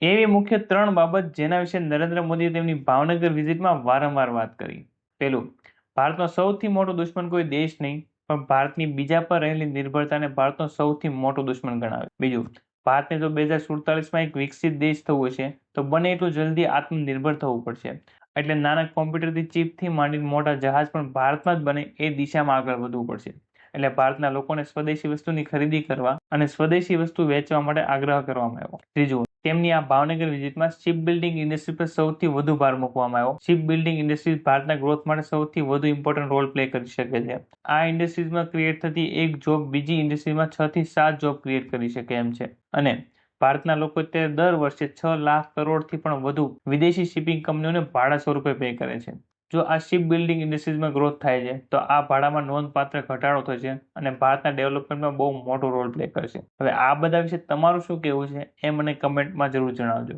એવી મુખ્ય 3 બાબત જેના વિશે નરેન્દ્ર મોદીએ તેમની ભાવનગર વિઝિટમાં વારંવાર વાત કરી. પહેલું, ભારતનો સૌથી મોટો દુશ્મન કોઈ દેશ નહીં, પણ ભારતની બીજા પર રહેલી નિર્ભરતાને ભારતનો સૌથી મોટો દુશ્મન ગણાવે. બીજું, ભારતને જો 2047માં એક વિકસિત દેશ થવું હશે તો બને એટલું જલ્દી આત્મનિર્ભર થવું પડશે. એટલે નાના કોમ્પ્યુટરથી ચીપથી માંડીને મોટા જહાજ પણ ભારતમાં જ બને એ દિશામાં આગળ વધવું પડશે. એટલે ભારતના લોકોને સ્વદેશી વસ્તુની ખરીદી કરવા અને સ્વદેશી વસ્તુ વેચવા માટે આગ્રહ કરવામાં આવ્યો. ત્રીજું, તેમની આ ભાવનગર વિઝિટમાં શિપ બિલ્ડિંગ ઇન્ડસ્ટ્રી પર સૌથી વધુ ભાર મૂકવામાં આવ્યો. શિપ બિલ્ડિંગ ઇન્ડસ્ટ્રીઝ ભારતના ગ્રોથ માટે સૌથી વધુ ઇમ્પોર્ટન્ટ રોલ પ્લે કરી શકે છે. આ ઇન્ડસ્ટ્રીઝમાં ક્રિએટ થતી એક જોબ બીજી ઇન્ડસ્ટ્રીઝમાં 6 થી 7 જોબ ક્રિએટ કરી શકે એમ છે. અને ભારતના લોકો અત્યારે દર વર્ષે 6 લાખ કરોડથી પણ વધુ વિદેશી શિપિંગ કંપનીઓને ભાડા સ્વરૂપે પે કરે છે. જો આ શિપ બિલ્ડિંગ ઇન્ડસ્ટ્રીઝમાં ગ્રોથ થાય છે તો આ ભાડામાં નોંધપાત્ર ઘટાડો થશે અને ભારતના ડેવલપમેન્ટમાં બહુ મોટો રોલ પ્લે કરશે. હવે આ બધા વિશે તમારું શું કહેવું છે એ મને કમેન્ટમાં જરૂર જણાવજો.